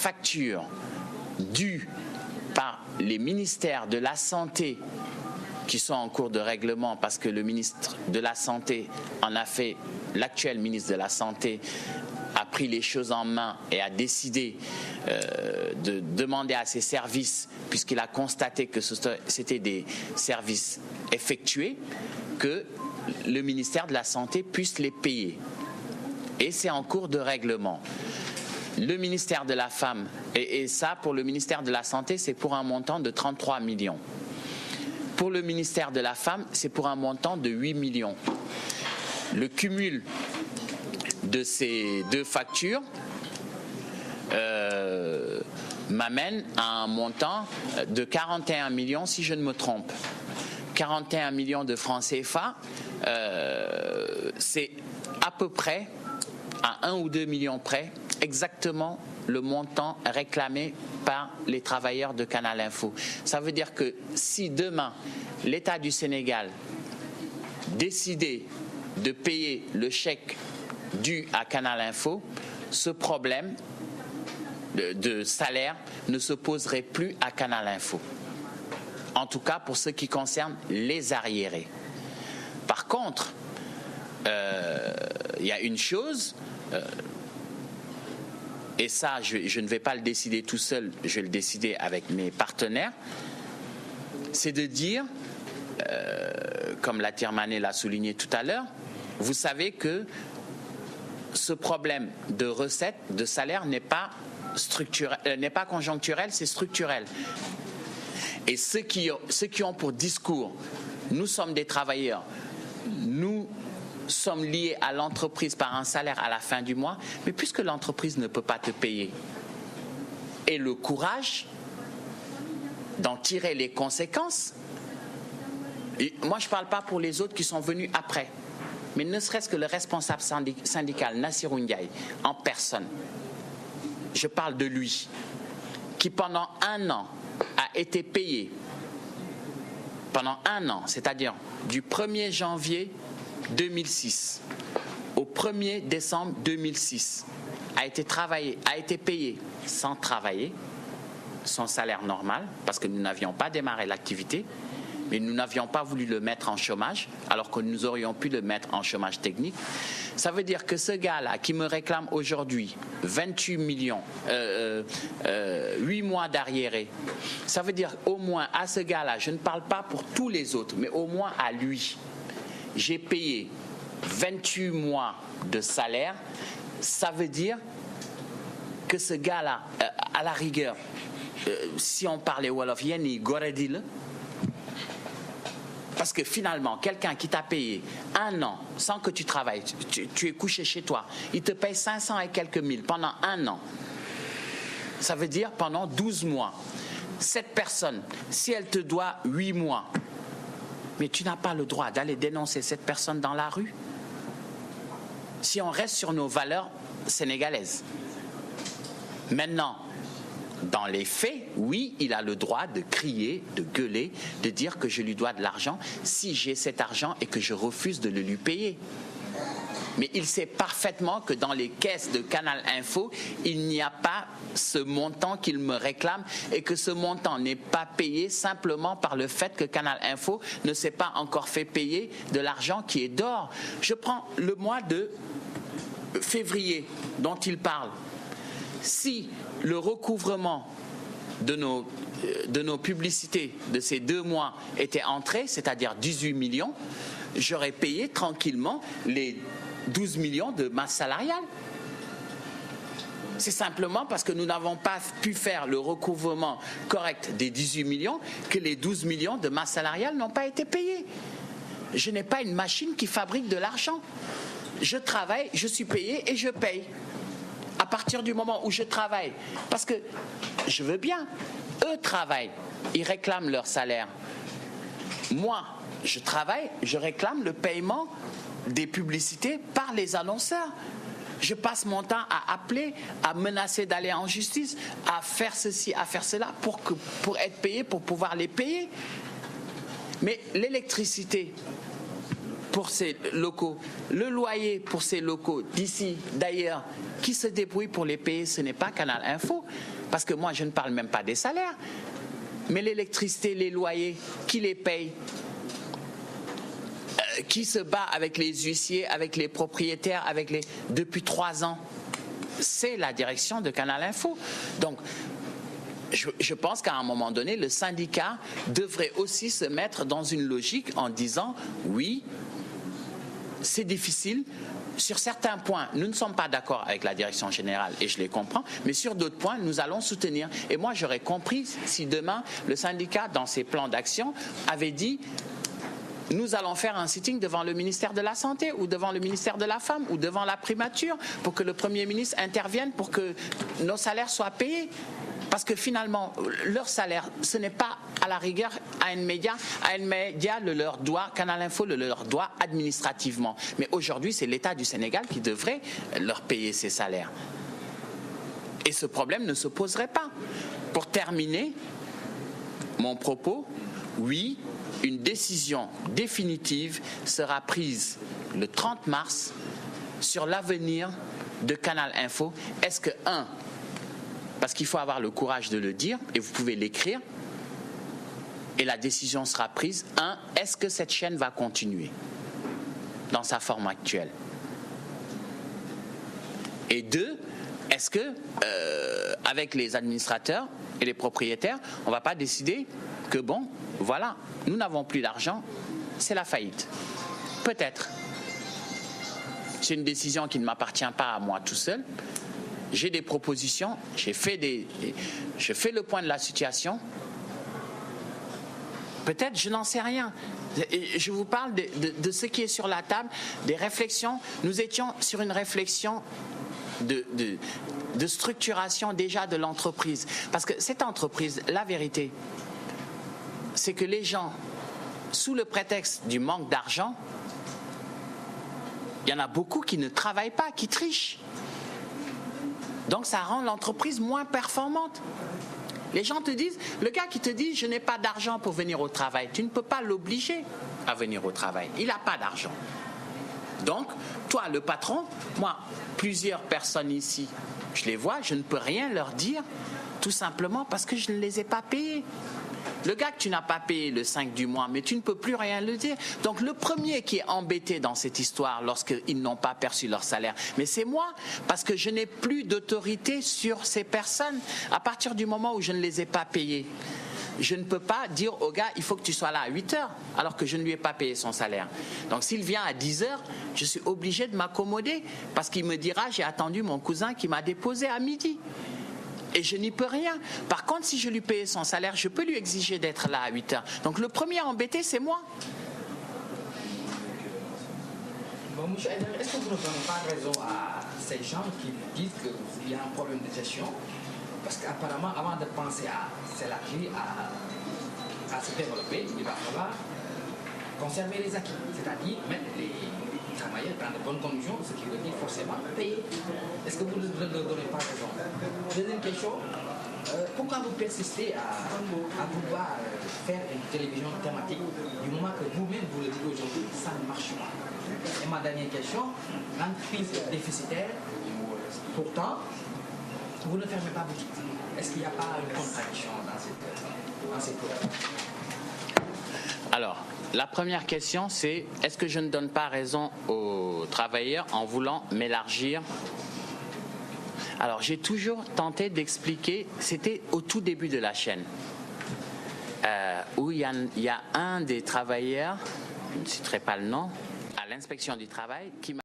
facture due par les ministères de la Santé qui sont en cours de règlement parce que le ministre de la Santé en a fait, l'actuel ministre de la Santé a pris les choses en main et a décidé de demander à ses services, puisqu'il a constaté que c'était des services effectués, que le ministère de la Santé puisse les payer. Et c'est en cours de règlement. Le ministère de la Femme, et ça pour le ministère de la Santé, c'est pour un montant de 33 millions. Pour le ministère de la Femme, c'est pour un montant de 8 millions. Le cumul de ces deux factures m'amène à un montant de 41 millions si je ne me trompe. 41 millions de francs CFA, c'est à peu près, à 1 ou 2 millions près, exactement le montant réclamé par les travailleurs de Canal Info. Ça veut dire que si demain l'État du Sénégal décidait de payer le chèque dû à Canal Info, ce problème de salaire ne se poserait plus à Canal Info. En tout cas pour ce qui concerne les arriérés. Par contre, il y a une chose, et ça je ne vais pas le décider tout seul, je vais le décider avec mes partenaires, c'est de dire, comme la Tirmané l'a souligné tout à l'heure, vous savez que ce problème de recettes, de salaire n'est pas conjoncturel, c'est structurel. Et ceux qui ont pour discours, nous sommes des travailleurs, nous sommes liés à l'entreprise par un salaire à la fin du mois, mais puisque l'entreprise ne peut pas te payer, et le courage d'en tirer les conséquences, et moi je ne parle pas pour les autres qui sont venus après, mais ne serait-ce que le responsable syndical Nassirou Ndiaye en personne, je parle de lui, qui pendant 1 an a été payé, pendant 1 an, c'est-à-dire du 1er janvier 2006 au 1er décembre 2006, a été payé sans travailler, son salaire normal, parce que nous n'avions pas démarré l'activité, mais nous n'avions pas voulu le mettre en chômage, alors que nous aurions pu le mettre en chômage technique. Ça veut dire que ce gars-là qui me réclame aujourd'hui 28 millions, 8 mois d'arriérés, ça veut dire au moins à ce gars-là, je ne parle pas pour tous les autres, mais au moins à lui, j'ai payé 28 mois de salaire. Ça veut dire que ce gars-là, à la rigueur, si on parlait Wolof, Yenni Goredil, parce que finalement, quelqu'un qui t'a payé 1 an sans que tu travailles, tu es couché chez toi, il te paye 500 et quelques mille pendant 1 an. Ça veut dire pendant 12 mois. Cette personne, si elle te doit 8 mois, mais tu n'as pas le droit d'aller dénoncer cette personne dans la rue. Si on reste sur nos valeurs sénégalaises. Maintenant, dans les faits, oui, il a le droit de crier, de gueuler, de dire que je lui dois de l'argent si j'ai cet argent et que je refuse de le lui payer. Mais il sait parfaitement que dans les caisses de Canal Info, il n'y a pas ce montant qu'il me réclame et que ce montant n'est pas payé simplement par le fait que Canal Info ne s'est pas encore fait payer de l'argent qui est d'or. Je prends le mois de février dont il parle. Si le recouvrement de nos publicités de ces 2 mois était entré, c'est-à-dire 18 millions, j'aurais payé tranquillement les 12 millions de masse salariale. C'est simplement parce que nous n'avons pas pu faire le recouvrement correct des 18 millions que les 12 millions de masse salariale n'ont pas été payés. Je n'ai pas une machine qui fabrique de l'argent. Je travaille, je suis payé et je paye. À partir du moment où je travaille, parce que je veux bien, eux travaillent, ils réclament leur salaire. Moi, je travaille, je réclame le paiement des publicités par les annonceurs. Je passe mon temps à appeler, à menacer d'aller en justice, à faire ceci, à faire cela pour être payé, pour pouvoir les payer. Mais l'électricité, pour ces locaux. Le loyer pour ces locaux d'ici, d'ailleurs, qui se débrouille pour les payer, ce n'est pas Canal Info. Parce que moi, je ne parle même pas des salaires. Mais l'électricité, les loyers, qui les paye? Qui se bat avec les huissiers, avec les propriétaires, depuis 3 ans? C'est la direction de Canal Info. Donc, je pense qu'à un moment donné, le syndicat devrait aussi se mettre dans une logique en disant oui, c'est difficile. Sur certains points, nous ne sommes pas d'accord avec la direction générale et je les comprends, mais sur d'autres points, nous allons soutenir. Et moi, j'aurais compris si demain, le syndicat, dans ses plans d'action, avait dit nous allons faire un sitting devant le ministère de la Santé ou devant le ministère de la Femme ou devant la primature pour que le Premier ministre intervienne pour que nos salaires soient payés. Parce que finalement, leur salaire, ce n'est pas à la rigueur à un média le leur doit, Canal Info le leur doit administrativement. Mais aujourd'hui, c'est l'État du Sénégal qui devrait leur payer ces salaires. Et ce problème ne se poserait pas. Pour terminer mon propos, oui, une décision définitive sera prise le 30 mars sur l'avenir de Canal Info. Est-ce que, parce qu'il faut avoir le courage de le dire, et vous pouvez l'écrire, et la décision sera prise. Est-ce que cette chaîne va continuer dans sa forme actuelle? Et 2, est-ce que, avec les administrateurs et les propriétaires, on ne va pas décider que bon, voilà, nous n'avons plus d'argent, c'est la faillite? Peut-être. C'est une décision qui ne m'appartient pas à moi tout seul. J'ai des propositions, je fais le point de la situation. Peut-être, je n'en sais rien. Je vous parle de ce qui est sur la table, des réflexions. Nous étions sur une réflexion de structuration déjà de l'entreprise. Parce que cette entreprise, la vérité, c'est que les gens, sous le prétexte du manque d'argent, il y en a beaucoup qui ne travaillent pas, qui trichent. Donc ça rend l'entreprise moins performante. Les gens te disent, le gars qui te dit je n'ai pas d'argent pour venir au travail, tu ne peux pas l'obliger à venir au travail. Il n'a pas d'argent. Donc, toi, le patron, moi, plusieurs personnes ici, je les vois, je ne peux rien leur dire, tout simplement parce que je ne les ai pas payés. Le gars que tu n'as pas payé le 5 du mois, mais tu ne peux plus rien le dire. Donc le premier qui est embêté dans cette histoire lorsqu'ils n'ont pas perçu leur salaire, mais c'est moi, parce que je n'ai plus d'autorité sur ces personnes à partir du moment où je ne les ai pas payés. Je ne peux pas dire au gars, il faut que tu sois là à 8 heures, alors que je ne lui ai pas payé son salaire. Donc s'il vient à 10 heures, je suis obligé de m'accommoder, parce qu'il me dira, j'ai attendu mon cousin qui m'a déposé à midi. Et je n'y peux rien. Par contre, si je lui paye son salaire, je peux lui exiger d'être là à 8 heures. Donc le premier embêté, c'est moi. Bon, monsieur Aïdara, est-ce que vous ne donnez pas raison à ces gens qui disent qu'il y a un problème de gestion? Parce qu'apparemment, avant de penser à s'élargir, à se développer, il va falloir conserver les acquis, c'est-à-dire mettre les travailleurs dans de bonnes conditions, ce qui veut dire forcément payer. Est-ce que vous ne donnez pas raison? Deuxième question, pourquoi vous persistez à vouloir faire une télévision thématique du moment que vous-même vous le dites aujourd'hui, ça ne marche pas? Et ma dernière question, l'entreprise déficitaire, pourtant, vous ne fermez pas boutique. Est-ce qu'il n'y a pas une contradiction dans cette programme? Alors, la première question, c'est est-ce que je ne donne pas raison aux travailleurs en voulant m'élargir? Alors, j'ai toujours tenté d'expliquer, c'était au tout début de la chaîne, où il y a un des travailleurs, je ne citerai pas le nom, à l'inspection du travail, qui m'a